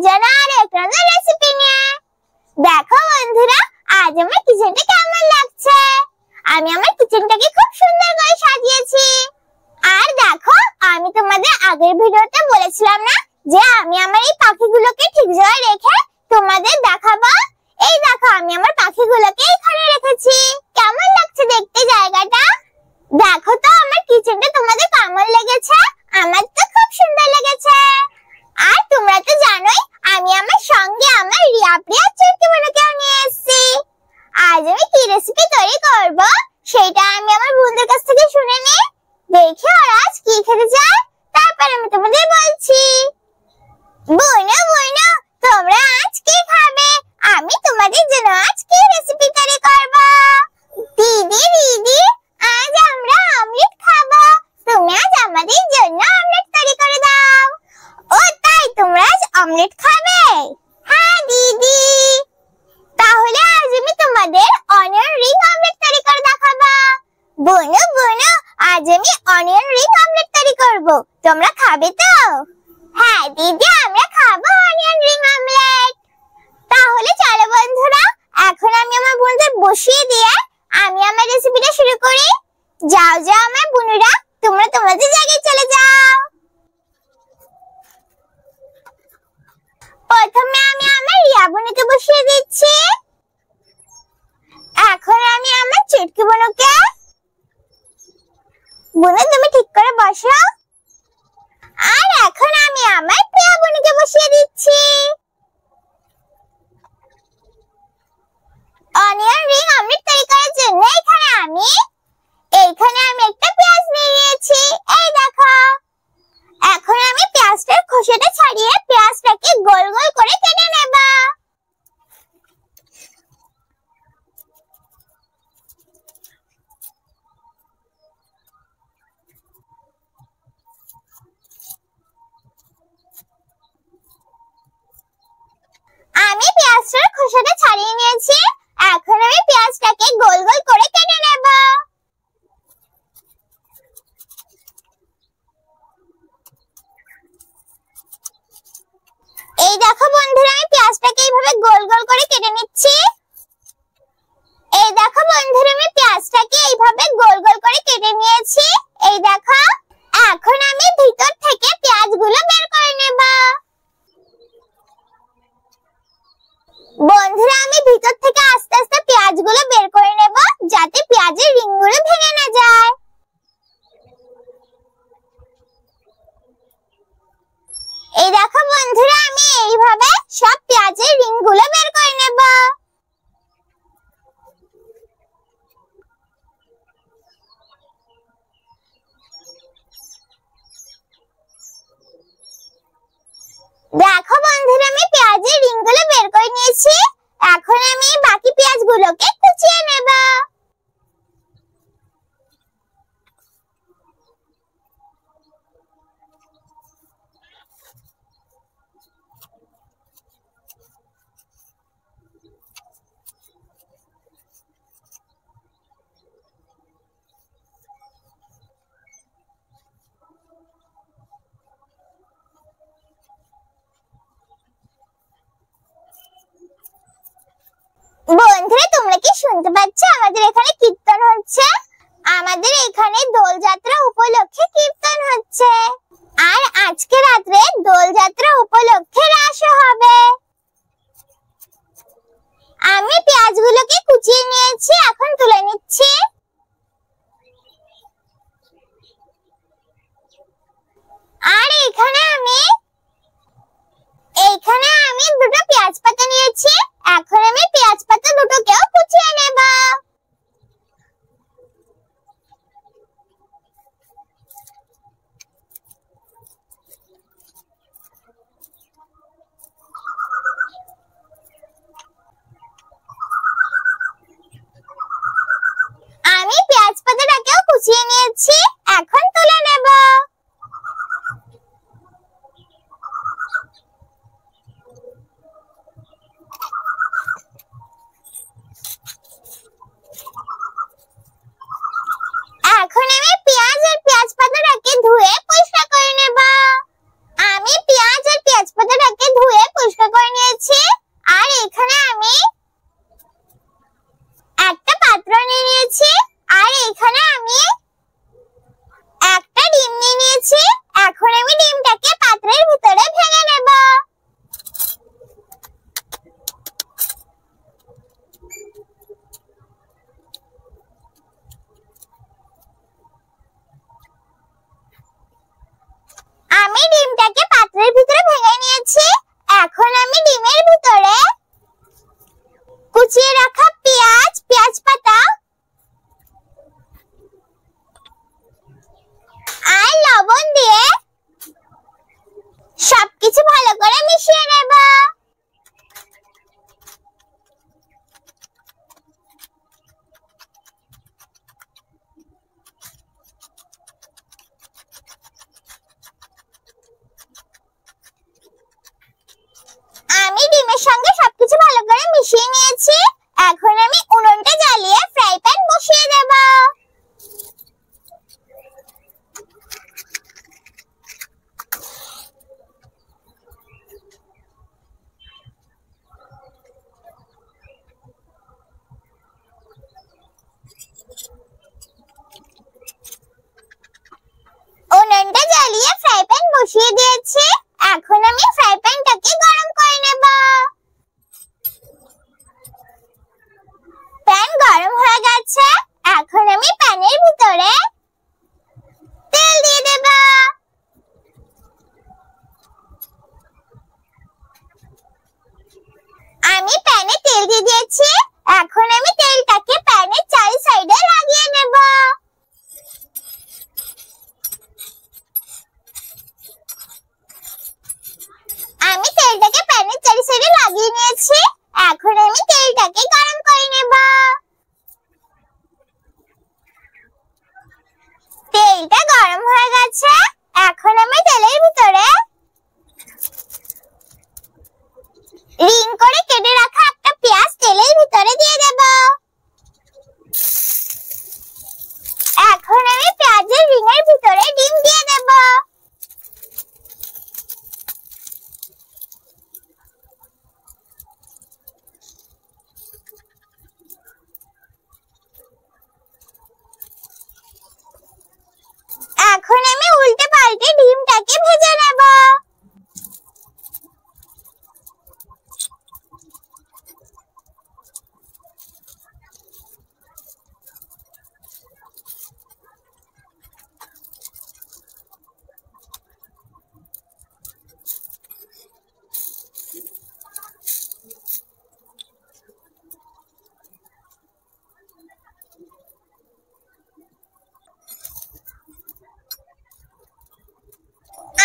জন্য আর এক নতুন রেসিপি নিয়ে। দেখো বন্ধুরা, আজ আমার কিচেনটা কেমন লাগছে। আমি আমার কিচেনটাকে খুব সুন্দর করে সাজিয়েছি। আর দেখো, আমি তোমাদের আগের ভিডিওতে বলেছিলাম না যে আমি আমার এই পাখিগুলোকে ঠিক জায়গায় রেখে তোমাদের দেখাবো। এই দেখো, আমি আমার পাখিগুলোকে এখানে রেখেছি। কেমন লাগছে দেখতে জায়গাটা? দেখো তো আমার কিচেনটা তোমাদের কেমন লেগেছে? আমার তো খুব সুন্দর লেগেছে। আর তোমরা তো জানোই আমি আমার সঙ্গে আমার রিয়া প্রিয়া চুটকিগুলোকেও নিয়ে এসেছি। আজ আমি কি রেসিপি তৈরি করব সেটা আমি আমার বন্ধুদের কাছ থেকে শুনে নিই। দেখি ওরা আজ কি খেতে চায়, তারপর আমি তোমাদের বলছি। বোনো বোনো, তোমরা আজ কি খাবে? আমি তোমাদের জন্য আজ কি রেসিপি তৈরি করব। দিদি দিদি, আজ আমরা অমলেট খাবো। তুমি আজ আমাদের জন্য অমলেট তৈরি করে দাও। ও তাই, তোমরা আজ অমলেট খাবে? হ্যাঁ দিদি। তাহলে আজ আমি তোমাদের অনিয়ন রিং অমলেট তৈরি করে দেখাবো। বোনো বোনো, আজ আমি অনিয়ন রিং অমলেট তৈরি করব। তোমরা খাবে তো? হ্যাঁ দিদি, আমরা খাবো অনিয়ন রিং অমলেট। তাহলে চলো বন্ধুরা, এখন আমি আমার বন্ধুদের বসিয়ে দিয়ে আমি আমার রেসিপিটা শুরু করি। যাও যাও আমার বোনেরা, তোমরা তোমাদের জায়গায় চলে যাও। প্রথমে আমি আমার রিয়া বোনকে বসিয়ে দিচ্ছি। এখন আমি আমার চুটকি বোনকে। বোন, তুমি ঠিক করে বসো। আর এখন আমি আমার প্রিয়া বোনকে বসিয়ে দিচ্ছি। অনিয়ন রিং অমলেট তৈরি করার জন্য এইখানে আমি একটা পেঁয়াজ নিয়ে নিয়েছি। এই দেখো, এখন আমি পেঁয়াজটার খোসাটা ছাড়িয়ে পেঁয়াজটাকে গোল গোল করে কেটে নেব। আমি পেঁয়াজটার খোসাটা ছাড়িয়ে নিয়েছি। এখন আমি পেঁয়াজটাকে গোল গোল করে কেটে নেব। এই দেখো বন্ধুরা, আমি পেঁয়াজটাকে এইভাবে গোল গোল করে কেটে নিচ্ছি। এই দেখো বন্ধুরা, আমি পেঁয়াজটাকে এইভাবে গোল গোল করে কেটে নিয়েছি। এই দেখো, এখন আমি ভিতর থেকে পেঁয়াজগুলো বের করে নেব। বন্ধুরা, আমি ভিতর থেকে আস্তে আস্তে পেঁয়াজগুলো বের করে নেব, যাতে পেঁয়াজের রিংগুলো ভেঙে না যায়। এই দেখো বন্ধুরা, আমি এইভাবে সব পেঁয়াজের রিংগুলো বের করে নেব। দেখো বন্ধুরা, আমি পেঁয়াজের রিংগুলো বের করে নিয়েছি। এখন আমি বাকি পেঁয়াজগুলোকে কুচিয়ে নেব। বন্ধুরা, তোমরা কি শুনতে পাচ্ছ? আমাদের এখানে কীর্তন হচ্ছে। আমাদের এখানে দোলযাত্রা উপলক্ষে কীর্তন হচ্ছে। আর আজকে রাত্রে দোলযাত্রা উপলক্ষে রাসও হবে। আমি পেঁয়াজগুলোকে কুচিয়ে নিয়েছি, এখন তুলে নিচ্ছি। আর এখানে আমি দুটো পেঁয়াজ পাতা নিয়েছি। এখন আমি পেঁয়াজ পাতা দুটোকেও কুচিয়ে নেব। আমি ডিমের ভিতরে কুচিয়ে রাখা পেঁয়াজ, পেঁয়াজ পাতা আর লবণ দিয়ে সবকিছু ভালো করে মিশিয়ে নেব। আমি ডিমের সঙ্গে সবকিছু ভালো করে মিশিয়ে নিয়েছি। এখন আমি উনুনটা জ্বালিয়ে ফ্রাই প্যান বসিয়ে দেব। উনুনটা জ্বালিয়ে ফ্রাই প্যান বসিয়ে দিয়েছি। এখন আমি ফ্রাই প্যানটাকে গরম করে নেব। প্যান গরম হয়ে গেছে। এখন আমি প্যানের ভিতরে তেল দিয়ে দেব। আমি প্যানে তেল দিয়ে দিয়েছি। এখন আমি তেলটাকে প্যানের চারি সাইডে লাগিয়ে নেব। আমি তেলটাকে প্যানের চারি সাইডে লাগিয়ে নিয়েছি। এখন আমি তেলটাকে গরম করে নেব। তেলটা গরম হয়ে গেছে। এখন আমি তেলের ভিতরে রিং করে কেটে রাখা একটা পেঁয়াজ তেলের ভিতরে দিয়ে দেব। এখন আমি পেঁয়াজের রিংয়ের ভিতরে ডিম দিয়ে দেব। এখন আমি উল্টে পাল্টে ডিমটাকে ভেজে নেব।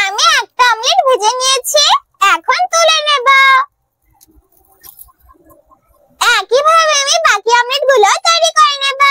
আমি একটা অমলেট ভেজে নিয়েছি। এখন তুলে নেব। একইভাবে আমি বাকি অমলেটগুলো তৈরি করে নেব।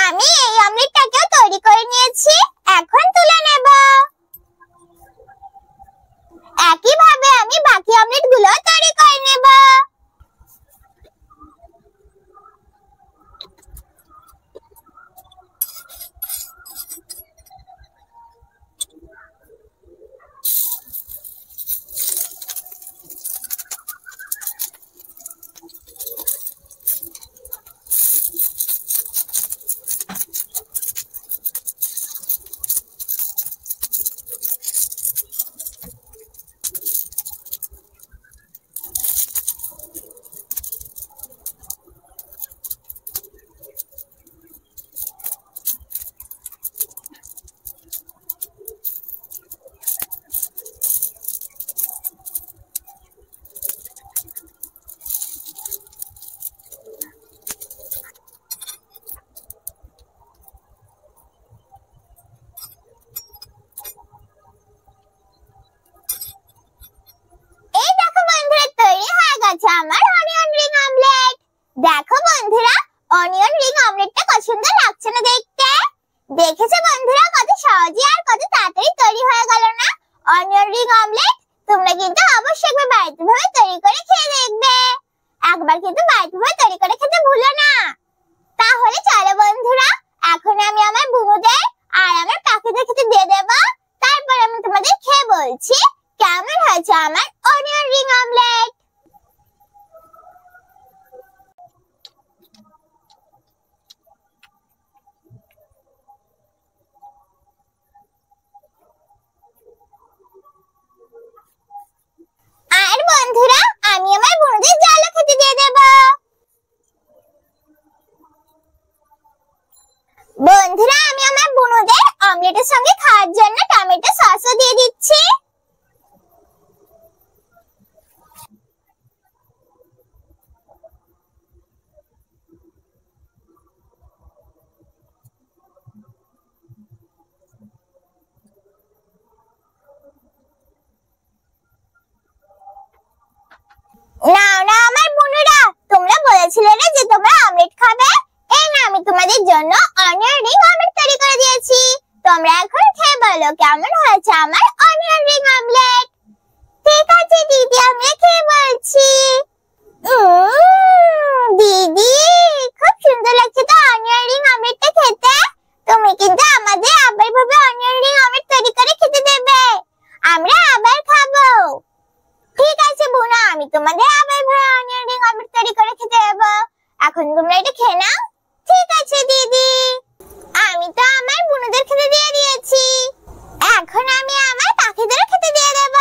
আমি এই অমলেটটাকেও তৈরি করে নিয়েছি। এখন তুলে নেব। একইভাবে আমি বাকি অমলেটগুলো তৈরি করে নেব। আছে আমার অনিয়ন রিং অমলেট। দেখো বন্ধুরা, অনিয়ন রিং অমলেটটা কত সুন্দর লাগছে না দেখতে? দেখেছো বন্ধুরা কত সহজে আর কত তাড়াতাড়ি তৈরি হয়ে গেল না অনিয়ন রিং অমলেট? তোমরা কিন্তু অবশ্যই একবার বাড়িতে ভাবে তৈরি করে খেয়ে দেখবে। একবার একবার কিন্তু বাড়িতে তৈরি করে খেতে ভুলো না। তাহলে চলো বন্ধুরা, এখন আমি আমার বুনুদের আর আমার পাখিদের খেতে দিয়ে দেবো। তারপর আমি তোমাদের খেয়ে বলছি কেমন হয়েছে আমার অনিয়ন রিং অমলেট। আর বন্ধুরা, আমি আমার বুনুদের জলও খেতে দিয়ে দেবো। বন্ধুরা, আমি আমার বুনুদের অমলেটের সঙ্গে খাওয়ার জন্য টমেটো সসও দিয়ে দিচ্ছি। নাও না আমার বুনুরা, তোমরা বলেছিলে না যে তোমরা অমলেট খাবে, এই না আমি তোমাদের জন্য অনিয়ন রিং অমলেট তৈরি করে দিয়েছি। তোমরা এখন খেয়ে বলো কেমন হয়েছে আমার অনিয়ন রিং অমলেট। ঠিক আছে দিদি, আমি খেয়ে বলছি। দিদি, খুব সুন্দর লাগছে তো অনিয়ন রিং অমলেটটা খেতে। তুমি কিন্তু আমাদের আবার ভাবে অনিয়ন রিং অমলেট তৈরি করে খেতে দেবে, আমরা আবার খাবো। ঠিক আছে বুনা, আমি তোমাদের আবার অনিয়ন রিং অমলেট তৈরি করে খেতে দেবো। এখন তোমরা এটা খেয়ে নাও। ঠিক আছে দিদি, আমি তো আমার বুনুদের খেতে দিয়ে দিয়েছি, এখন আমি আমার পাখিদেরও খেতে দিয়ে দেব।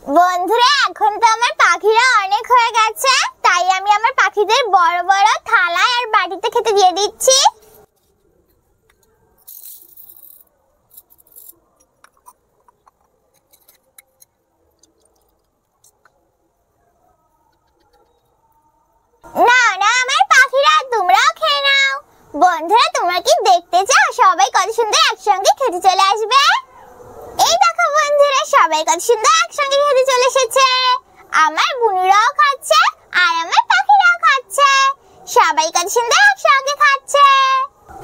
বন্ধুরা, এখন তো আমার পাখিরা অনেক হয়ে গেছে, তাই আমি আমার পাখিদের বড় বড় থালায় আর বাটিতে খেতে দিয়ে দিচ্ছি। না না আমার পাখিরা, তোমরাও খেয়ে নাও। বন্ধুরা, তোমরা কি দেখতে চাও সবাই কত সুন্দর একসঙ্গে খেতে চলে আসবে? এই দেখো বন্ধুরা, সবাই কত সুন্দর একসঙ্গে খেতে চলে এসেছে। আমার বুনুরাও খাচ্ছে আর আমার পাখিরাও খাচ্ছে, সবাই কত সুন্দর একসঙ্গে খাচ্ছে।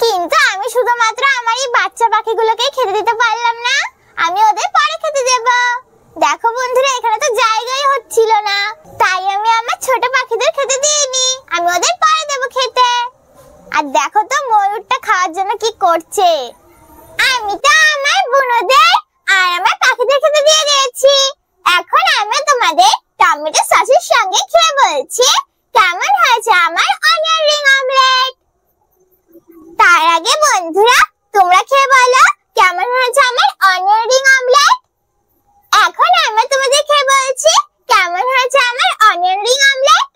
কিন্তু আমি শুধুমাত্র আমার এই বাচ্চা পাখিগুলোকে খেতে দিতে পারলাম না, আমি ওদের পরে খেতে দেব। দেখো বন্ধুরা, এখানে তো জায়গাই হচ্ছিল না, তাই আমি আমার ছোট পাখিদের খেতে দিইনি, আমি ওদের পরে দেব খেতে। আর দেখো তো ময়ূরটা খাওয়ার জন্য কি করছে। আমি তো আমার বুনুদের আর আমার পাখিদের খেতে দিয়ে দিয়েছি, এখন আমি তোমাদের টমেটো সসের সঙ্গে খেয়ে বলছি কেমন হয়েছে আমার অনিয়ন রিং অমলেট। তার আগে বন্ধুরা, তোমরা খেয়ে বলো কেমন হয়েছে আমার অনিয়ন রিং অমলেট। এখন আমি তোমাদের খেয়ে বলছি কেমন হয়েছে আমার অনিয়ন রিং অমলেট।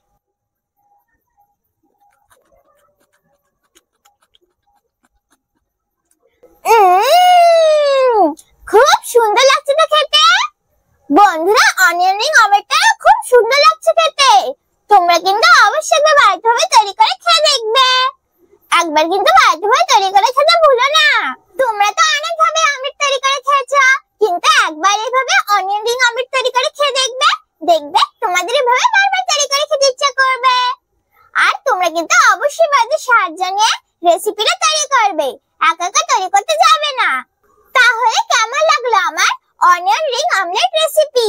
খুব সুন্দর লাগছে তো খেতে। বন্ধুরা, অনিয়ন রিং অমলেটটা খুব সুন্দর লাগছে খেতে। তোমরা কিন্তু অবশ্যই বাড়িতে তৈরি করে খেয়ে দেখবে, একবার কিন্তু বাড়িতে তৈরি করে খেতে ভুলো না। তোমরা তো অনেক ভাবে অমলেট তৈরি করে খেয়েছো, কিন্তু একবার এইভাবে অনিয়ন রিং অমলেট তৈরি করে খেয়ে দেখবে, দেখবে তোমাদের এভাবে বারবার তৈরি করে খেতে ইচ্ছা করবে। আর তোমরা কিন্তু অবশ্যই বাড়িতে সাহায্য নিয়ে রেসিপিটা তৈরি করবে, একা একা তৈরি করতে যাবে না। তাহলে কেমন লাগলো আমার অনিয়ন রিং অমলেট রেসিপি?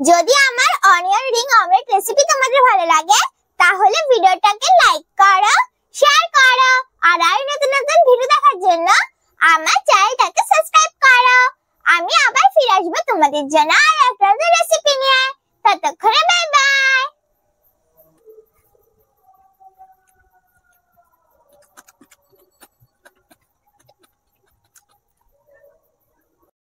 যদি আমার অনিয়ন রিং অমলেট রেসিপি তোমাদের ভালো লাগে, তাহলে ভিডিওটাকে লাইক করো, শেয়ার করো, আর নতুন নতুন ভিডিও দেখার জন্য আমার চ্যানেলটাকে সাবস্ক্রাইব করো। আমি আবার ফিরে আসবো তোমাদের জন্য আর একটা রেসিপি নিয়ে।